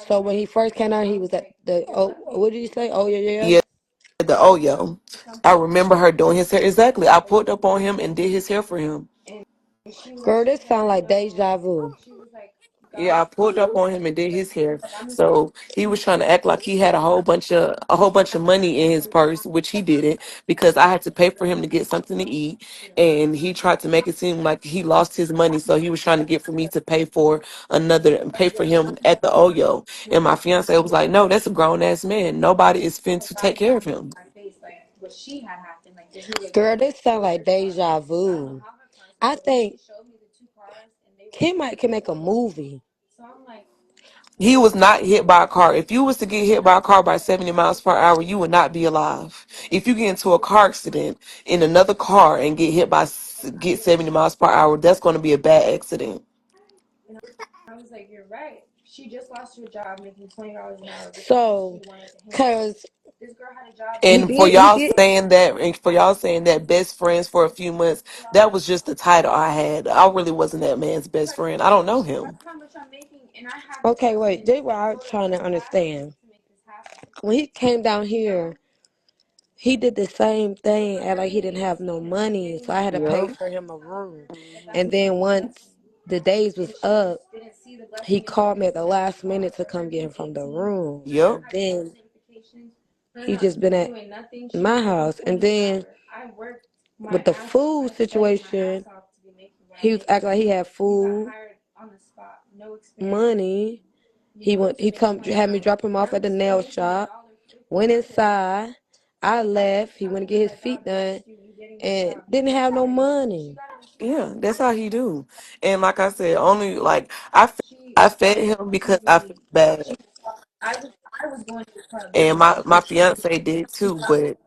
So when he first came out, he was at the what did you say? Oh yeah, yeah. Yeah, the Oyo. I remember her doing his hair. Exactly. I pulled up on him and did his hair for him. Girl, this sound like deja vu. Yeah, I pulled up on him and did his hair. So he was trying to act like he had a whole bunch of money in his purse, which he didn't, because I had to pay for him to get something to eat. And he tried to make it seem like he lost his money, so he was trying to get for me to pay for him at the Oyo. And my fiance was like, "No, that's a grown ass man. Nobody is fin to take care of him." Girl, this sound like deja vu. I think Kim might can make a movie. He was not hit by a car. If you was to get hit by a car by 70 miles per hour, you would not be alive. If you get into a car accident in another car and get 70 miles per hour, that's going to be a bad accident. So, cause he And for did, he y'all did. saying that, best friends for a few months, that was just the title I had. I really wasn't that man's best friend. I don't know him. Okay, wait. This is what I'm trying to understand. When he came down here, he did the same thing, and like he didn't have no money, so I had to pay Yep. for him a room. And then once the days was up, he called me at the last minute to come get him from the room. Yep. And then he just been at my house. And then with the food situation, he was acting like he had food, money. Had me drop him off at the nail shop. Went inside. I left. He went to get his feet done and didn't have no money. Yeah, that's how he do. And like I said, only like I fed him because I felt bad. And my fiance did too, but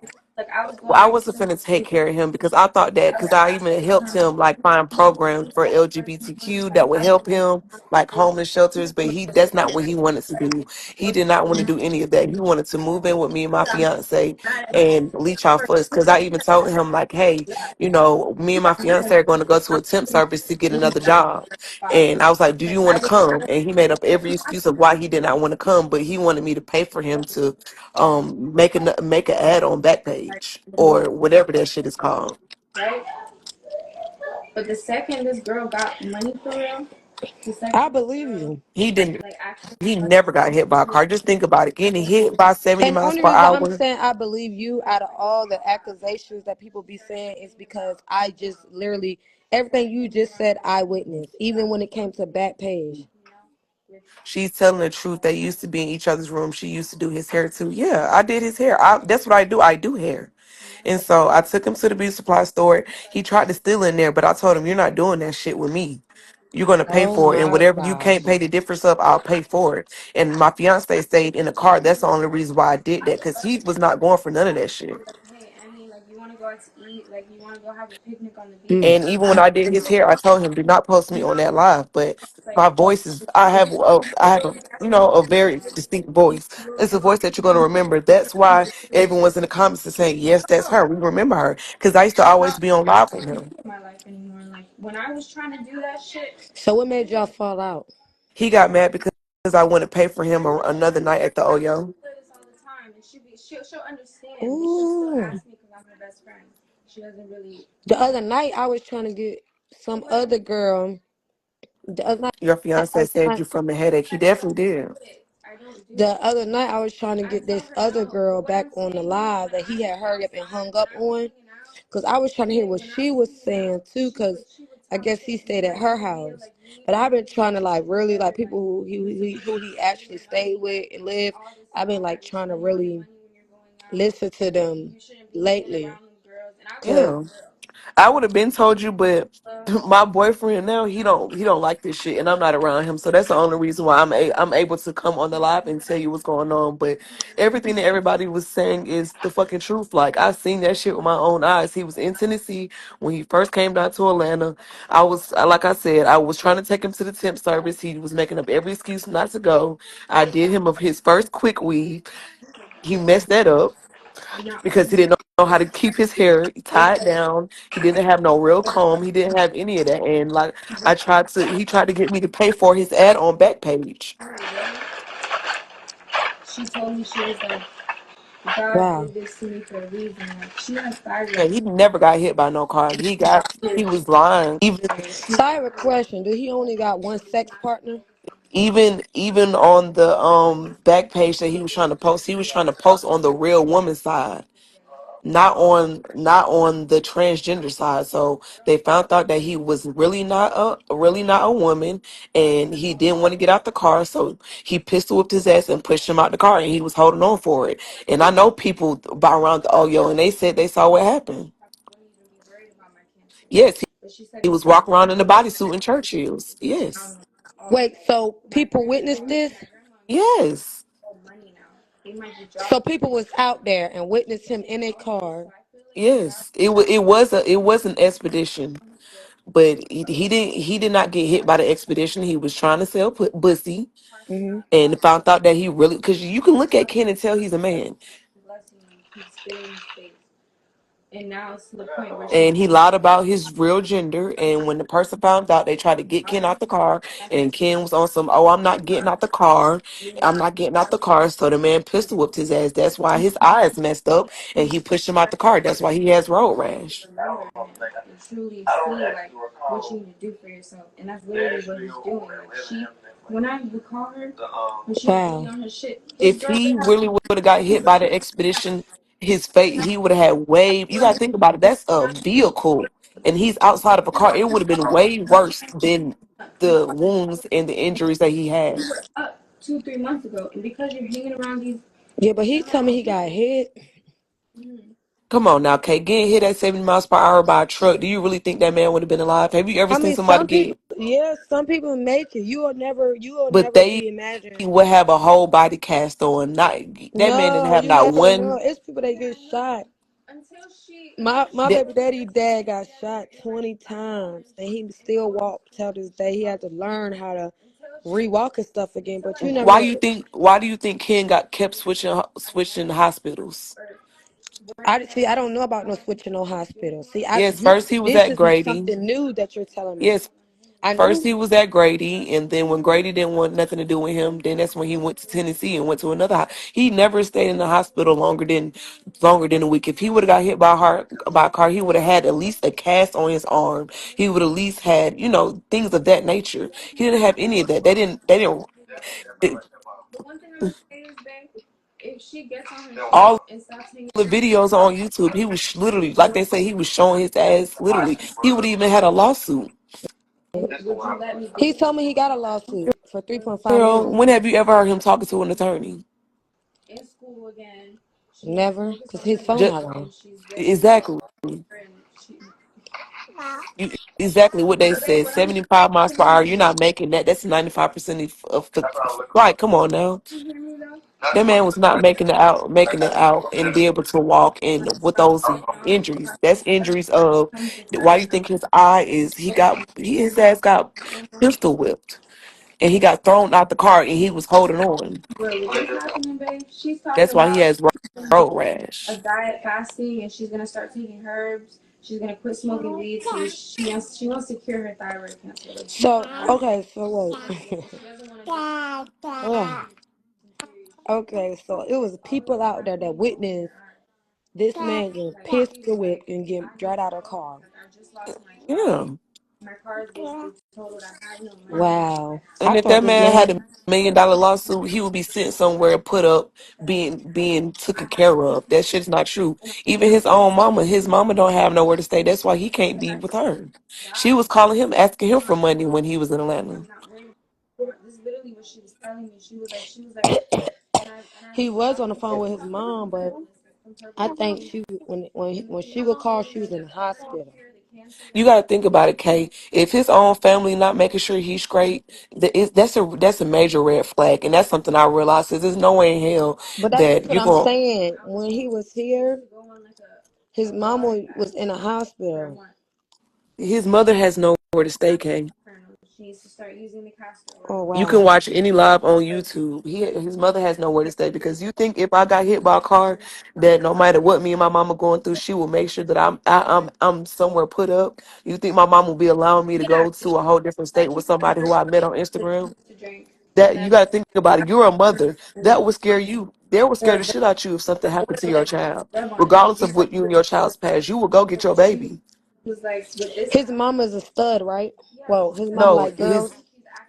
I wasn't finna take care of him because I thought that because I even helped him like find programs for LGBTQ that would help him, like homeless shelters, but that's not what he wanted to do. He did not want to do any of that. He wanted to move in with me and my fiance and leech off us because I even told him like, hey, me and my fiance are going to go to a temp service to get another job. And I was like, do you want to come? And he made up every excuse of why he did not want to come, but he wanted me to pay for him to make an ad on Backpage or whatever that shit is called. I believe you. He didn't. He never got hit by a car. Just think about it, getting hit by 70 And miles only per reason I'm hour. saying I believe you out of all the accusations that people be saying is because I just literally everything you just said I witnessed, even when it came to Backpage. She's telling the truth. They used to be in each other's room. She used to do his hair too. Yeah, I did his hair. That's what I do. I do hair. And so I took him to the beauty supply store. He tried to steal in there, but I told him, "You're not doing that shit with me. You're going to pay Oh for it. And my whatever you can't gosh. pay the difference of, I'll pay for it." And my fiance stayed in the car. That's the only reason why I did that because he was not going for none of that shit. Mm. And even when I did his hair, I told him, "Do not post me on that live." But my voice is, I have a very distinct voice. It's a voice that you're going to remember. That's why everyone's in the comments is saying, "Yes, that's her. We remember her." Because I used to always be on live with him. So what made y'all fall out? He got mad because I wouldn't pay for him another night at the Oyo. Ooh. The other night I was trying to get some other girl. The other night Your I fiance was saved trying, you from a headache. He definitely did. the other night I was trying to get this other girl back on the live that he had hurried up and hung up on. Cause I was trying to hear what she was saying too. Cause I guess he stayed at her house. But I've been trying to like really like people who he actually stayed with and lived. I've been like trying to really listen to them lately. Cause Yeah. I would have been told you, but my boyfriend now he don't like this shit, and I'm not around him, so that's the only reason why I'm able to come on the live and tell you what's going on. But everything that everybody was saying is the fucking truth. Like I seen that shit with my own eyes. He was in Tennessee when he first came down to Atlanta. Like I said, I was trying to take him to the temp service. He was making up every excuse not to go. I did him of his first quick weave. He messed that up because he didn't know how to keep his hair tied down. He didn't have no real comb. He didn't have any of that. And like he tried to get me to pay for his ad on Backpage. Wow. Yeah, he never got hit by no car. He was lying. So I have a question. Did he only got one sex partner? Even on the back page that he was trying to post on the real woman side, not on the transgender side. So they found out that he was really not a woman, and he didn't want to get out the car, so he pistol whipped his ass and pushed him out the car, and he was holding on for it. And I know people by around the Oyo, and they said they saw what happened. Yes, he was walking around in a bodysuit in church heels. Yes, Wait, so people witnessed this? yes, So people was out there and witnessed him in a car. yes. It was an expedition, but he did not get hit by the expedition. He was trying to sell pussy, Hmm. and found out that he really, because you can look at Ken and tell he's a man. And he lied about his real gender. And when the person found out, they tried to get Ken out the car. And Ken was on some, oh, I'm not getting out the car. I'm not getting out the car. So the man pistol whipped his ass. That's why his eyes messed up. And he pushed him out the car. That's why he has road rash. Wow. If he really would have got hit by the expedition, his fate, he would have had way, you got to think about it. That's a vehicle. And he's outside of a car. It would have been way worse than the wounds and the injuries that he had. Yeah, but he told me he got hit. Come on now, Kay. Getting hit at 70 miles per hour by a truck, do you really think that man would have been alive? Have you ever I seen mean, somebody some people, get, yeah, some people make it. You will but never they be imagined. would have a whole body cast on? Not that man didn't No, have you not never one. know. It's people that get shot. My That, baby daddy dad got shot 20 times, and he still walked till this day. He had to learn how to re-walk and stuff again. But you never know. why do you think Ken got kept switching hospitals? I see. I don't know about no switching no hospital. See, Yes, first he was this at is Grady. something new that you're telling me. Yes, I first knew. he was at Grady, and then when Grady didn't want nothing to do with him, then that's when he went to Tennessee and went to another. He never stayed in the hospital longer than a week. If he would have got hit by a car, he would have had at least a cast on his arm. He would at least had things of that nature. He didn't have any of that. They, all the videos on YouTube, he was literally, like they say, he was showing his ass. Literally, he would even had a lawsuit. He told me he got a lawsuit for 3.5 Girl, million. when have you ever heard him talking to an attorney? Never, cause his phone Just not on. exactly, you, exactly what they said. 75 miles per hour. You're not making that. That's 95% of the flight. Come on now. That man was not making it out, and be able to walk. And with those injuries, that's injuries of why you think his eye is. His ass got pistol whipped, and he got thrown out the car, and he was holding on. That's why he has road rash. So okay, so wait. Ugh. Okay, so it was people out there that witnessed this man getting pistol whipped and getting dragged out of a car. Yeah. Wow. I And if thought that this man man. had $1 million lawsuit, he would be sent somewhere, put up, being taken care of. That shit's not true. Even his mama don't have nowhere to stay. That's why he can't be with her. She was calling him, asking him for money when he was in Atlanta. He was on the phone with his mom, but I think when she would call, she was in the hospital. You got to think about it, Kay. If his own family not making sure he's straight, that's a major red flag, and that's something I realized. Is there's no way in hell But that's that what you I'm going. saying. When he was here, his mama was in a hospital. His mother has nowhere to stay, Kay. Oh You can wow. watch any live on YouTube. His mother has nowhere to stay, because you think if I got hit by a car, that no matter what me and my mama going through, she will make sure that I'm somewhere put up. You think my mom will be allowing me to go to a whole different state with somebody who I met on Instagram? That you got to think about it. You're a mother. That would scare you. They would scare the shit out you if something happened to your child. Regardless of what you and your child's past, you will go get your baby. His mama's a stud, right? Well, his mom No, like girls.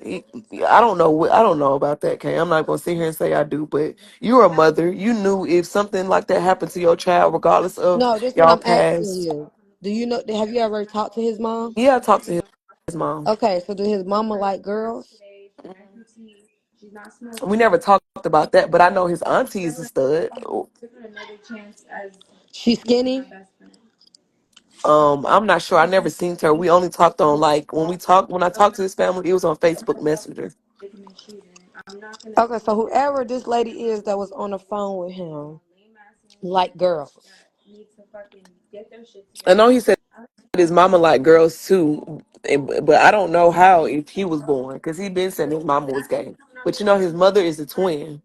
he, I don't know. I don't know about that, Kay. I'm not gonna sit here and say I do, but you're a mother. You knew if something like that happened to your child, regardless of No, this is what y'all I'm asking past. you. Do you know? Have you ever talked to his mom? Yeah, I talked to his mom. Okay, so do his mama like girls? We never talked about that, but I know his auntie is a stud. She skinny? I'm not sure. I never seen her. We only talked on like when I talked to his family, it was on Facebook Messenger. Okay, so whoever this lady is that was on the phone with him, like girls. I know he said his mama like girls too, but I don't know how if he was born because he been saying his mama was gay. But you know his mother is a twin,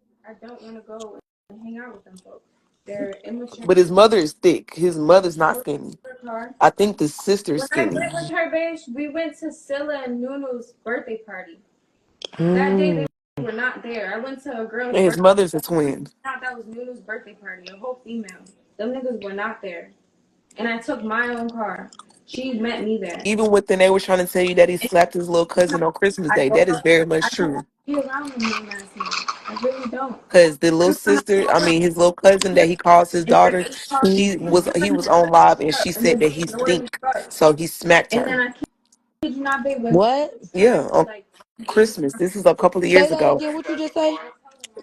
but his mother is thick. His mother's not skinny. I think the sister's skinny, Mm. and his mother's a twin. Even when they were trying to tell you that he slapped his little cousin on Christmas Day, that is very much true. Because the little sister, I mean his little cousin that he calls his daughter, he was on live and she said that he stink, so he smacked her. What? Yeah, on Christmas. This is a couple of Say years that ago. again. What you just say?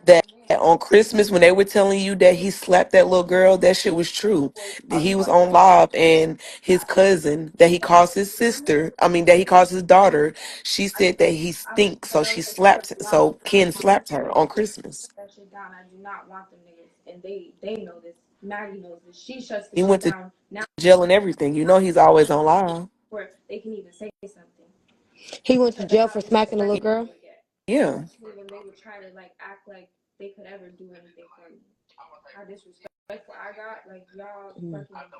That on Christmas when they were telling you that he slapped that little girl, that shit was true. He was on live and his cousin that he calls his sister, I mean that he calls his daughter, she said that he stinks, so Ken slapped her on Christmas. He went to jail and everything. You know he's always on live. He went to jail for smacking a little girl. Yeah.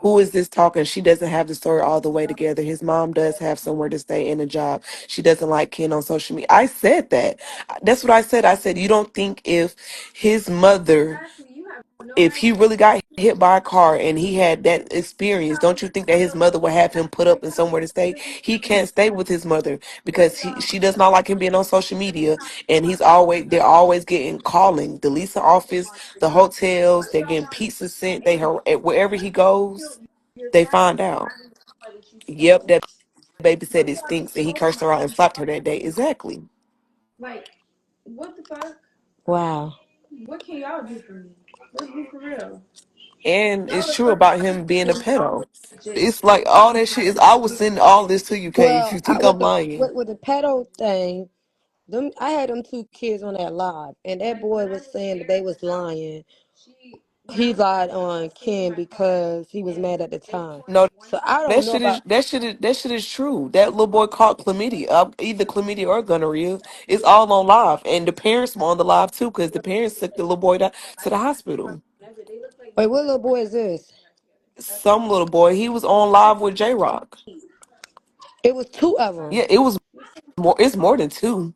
Who is this talking? She doesn't have the story all the way together. His mom does have somewhere to stay and a job. She doesn't like Ken on social media. I said that. That's what I said. I said, you don't think if his mother, if he really got hit by a car and he had that experience, don't you think that his mother would have him put up in somewhere to stay? He can't stay with his mother because she does not like him being on social media, and they're always getting calling the Lisa office, the hotels, they're getting pizza sent. Wherever he goes, they find out. Yep, that baby said it stinks, and he cursed her out and slapped her that day. Exactly. Wow. And it's true about him being a pedo. It's like all that shit is. I will send all this to you, Kay. If Well, you think I'm lying, with the pedo thing, them I had them two kids on that live, and that boy was saying that they was lying. He lied on Ken because he was mad at the time. no, So I don't know about. that shit is true. That little boy caught chlamydia, either chlamydia or gonorrhea. It's all on live, and the parents were on the live too, because the parents took the little boy to the hospital. Wait, what little boy is this? Some little boy, he was on live with J Rock. It was two of them. Yeah, it was more. It's more than two.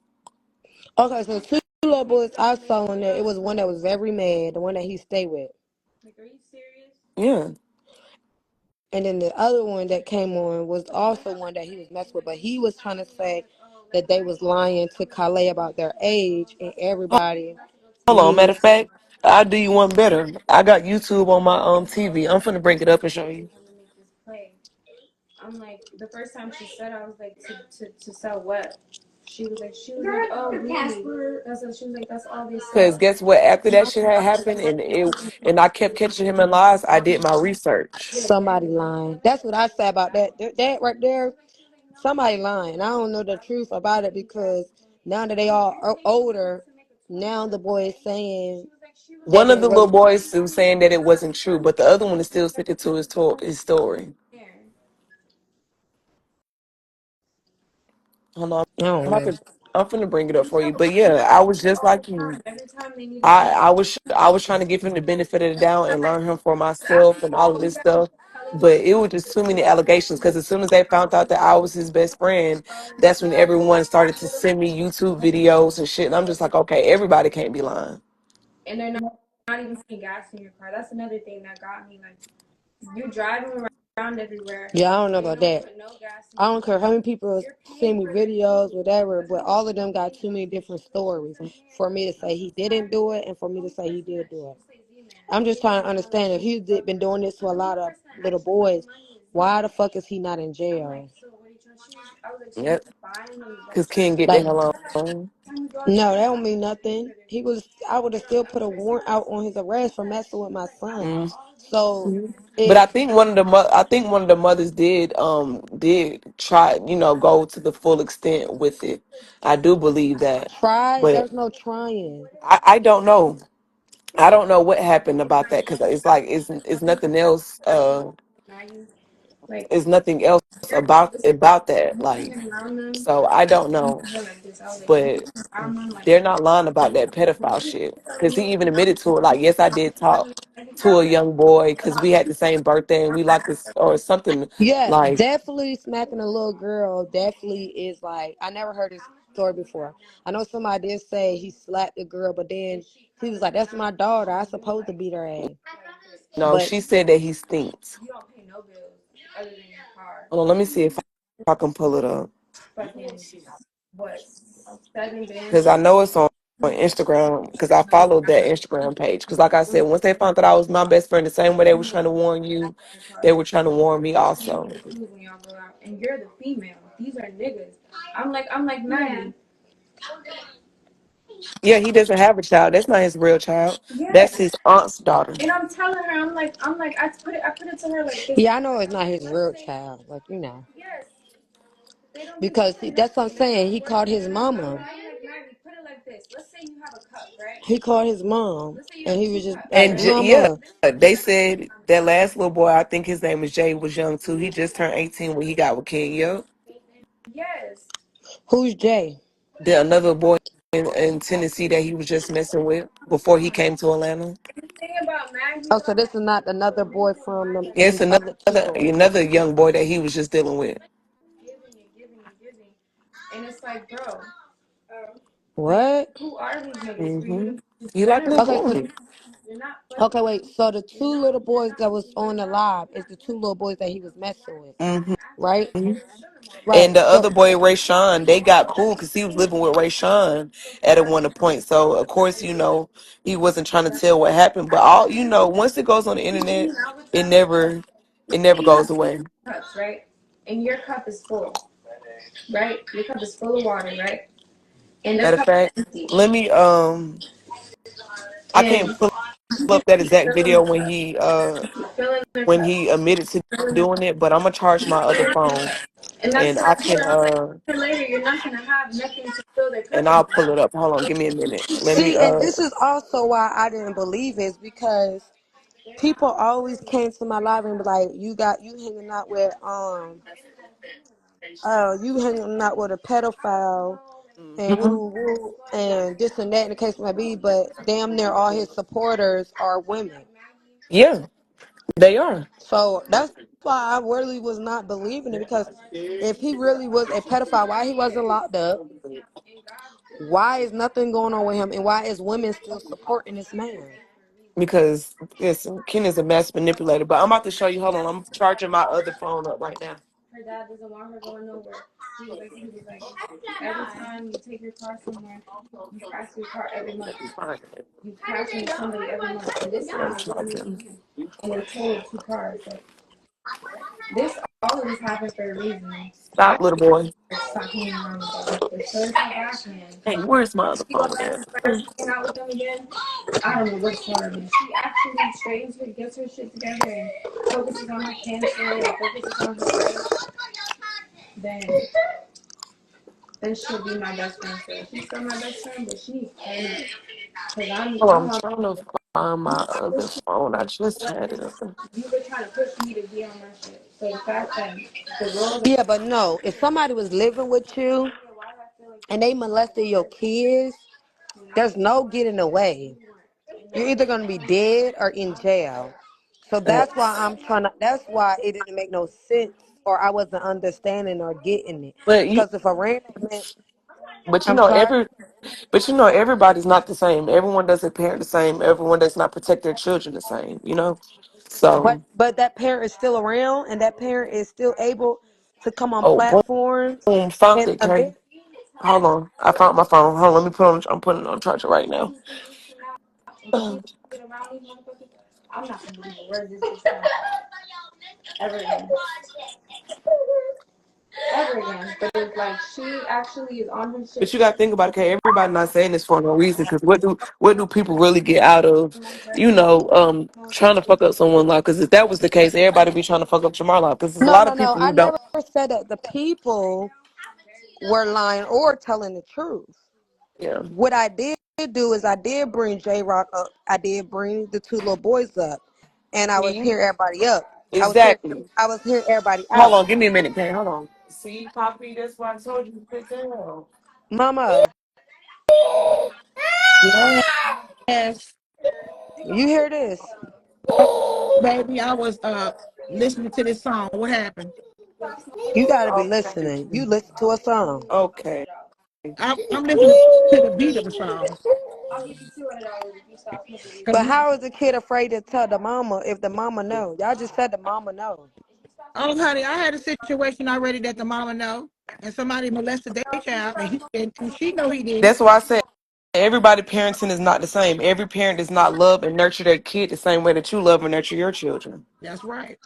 Okay, so two little boys I saw in there. It was one that was very mad, the one that he stayed with. Yeah. And then the other one that came on was also one that he was messing with, but he was trying to say that they was lying to Calais about their age, and everybody Hold on. Matter needs. of fact, I'll do you one better. I got YouTube on my TV. I'm finna bring it up and show you. Cause guess what? After that shit had happened, and I kept catching him in lies, I did my research. Somebody lying. That's what I say about that. That right there, somebody lying. I don't know the truth about it because now that they all are older, now the boy is saying they One of didn't the little rape. boys was saying that it wasn't true, but the other one is still sticking to his story. Hold on, I don't I'm about know. to, I'm finna bring it up for you. But yeah, I was just like you. I was trying to give him the benefit of the doubt and learn him for myself and all of this stuff. But it was just too many allegations because as soon as they found out that I was his best friend, that's when everyone started to send me YouTube videos and shit. And I'm just like, okay, everybody can't be lying. Not even putting gas in your car. That's another thing that got me. Like, you're driving around everywhere. Yeah, I don't know about that. I don't care how many people send me videos, whatever, but all of them got too many different stories for me to say he didn't do it and for me to say he did do it. I'm just trying to understand if he's been doing this to a lot of little boys, why the fuck is he not in jail? Yep. Because Ken get the Like, hell on. no, that don't mean nothing. I would have still put a warrant out on his arrest for messing with my son. Mm. So But I if think one of the mothers did try, go to the full extent with it. I do believe that. tried, But there's no trying. I don't know. I don't know what happened about that because it's like it's nothing else. It's nothing else about that. Like, so I don't know. But they're not lying about that pedophile shit because he even admitted to it. Like, yes, I did talk to a young boy because we had the same birthday and we like this or something. Yeah, Like, definitely smacking a little girl definitely is like, I never heard this story before. I know somebody did say he slapped the girl, but then he was like, that's my daughter. I supposed to beat her ass. no, But she said that he stinks. Hold on, let me see if I can pull it up because I know it's on Instagram because I followed that Instagram page. Because, like I said, once they found that I was my best friend, the same way they were trying to warn you, they were trying to warn me also. and you're the female. These are niggas. I'm like Maggie. Yeah, he doesn't have a child. That's not his real child. That's his aunt's daughter. And I'm telling her, I put it to her like this. Yeah, I know it's not his real child, like Yes. Because that's what I'm saying. He called his mama. Put it like this. Let's say you have a cup, right? He called his mom, and he was just like, And yeah, "Mama." they said that last little boy, I think his name is Jay, was young too. He just turned 18 when he got with Kenn. Yep. Yes. Who's Jay? The another boy in Tennessee that he was just messing with before he came to Atlanta. Oh, so this is not another boy from Yes, the other two boys. another young boy that he was just dealing with. And it's like, bro, what? Who are these niggas for Hmm. you to He like defend little them? Okay, boy. okay, wait. So the two little boys that was on the live is the two little boys that he was messing with, Hmm. right? And Right. the So other boy, Ray Sean, they got cool because he was living with Ray Sean at a one point. So of course, he wasn't trying to tell what happened. But once it goes on the internet, it never he has goes away. cups, right? And your cup is full, right? Your cup is full of water, right? And their Matter of cup fact, is empty. let me I can't And pull up that exact video when he admitted to doing it, but I'm gonna charge my other phone that's and what I I told can her. I was like, later, you're not gonna have nothing to fill their cup and I'll anymore. pull it up. Hold on, give me a minute. Let me See, and this is also why I didn't believe it, because people always came to my live and be like, you hanging out with you hanging out with a pedophile and Mhm. woo woo and this and that in the case might be, but damn near all his supporters are women. Yeah, they are. So that's why I really was not believing it, because if he really was a pedophile, why he wasn't locked up? Why is nothing going on with him, and why is women still supporting this man? Because yes, Ken is a mass manipulator. But I'm about to show you. Hold on, I'm charging my other phone up right now. Her dad doesn't want her going nowhere. He was like, every time you take your car somewhere, you crash your car every month. You crash into somebody every month. And this time it wasn't even him. And they totaled two cars. Like, all of this happened for a reason. I Stop, little boy. stopped hanging around with them. But so it's like backhand. Hey, where's my other She go phone back at? to first hanging out with them again. I don't know what's hard. She actually straightens her, gets her shit together, and focuses on her cancer, and focuses on her life. Then she'll be my best friend. So she's still my best friend, but she's turning. Cause Oh, I'm I'm on trying to find my other this phone. I just had it. you've been trying to push me to be on my shit. So the fact that the world. Yeah, but no, if somebody was living with you and they molested your kids, there's no getting away. You're either gonna be dead or in jail. So Uh, that's why I'm trying to. That's why it didn't make no sense, or I wasn't understanding or getting it. but you, Because if a random man, but you I'm know, sorry, everybody's not the same. Everyone doesn't parent the same. Everyone does not protect their children the same. You know, but so that parent is still around, and that parent is still able to come on oh, platforms boom, found and it, Kay. event. Hold on, I found my phone. Hold on, let me put on. I'm putting it on charger right now. But you got to think about it, okay? Everybody not saying this for no reason. Because what do people really get out of, trying to fuck up someone's life? Because if that was the case, everybody be trying to fuck up Jamar's life. Because there's a No, lot no, of no. people I who don't. never said that the people were lying or telling the truth. Yeah. What I did do is I did bring J Rock up. I did bring the two little boys up, and I was See, hearing everybody up. I was hearing. exactly. I was hearing everybody Hold out. on, give me a minute, okay? Hold on. See, Poppy, that's why I told you to sit down. Mama, Yes, you hear this? baby, I was listening to this song. What happened? You got to be Okay. listening. You listen to a song. Okay. I'm listening to the beat of the song. Cause But how is the kid afraid to tell the mama if the mama know? Y'all just said the mama know. oh honey, I had a situation already that the mama know, and somebody molested their child, and she know he did it. That's why I said everybody parenting is not the same. Every parent does not love and nurture their kid the same way that you love and nurture your children. That's right.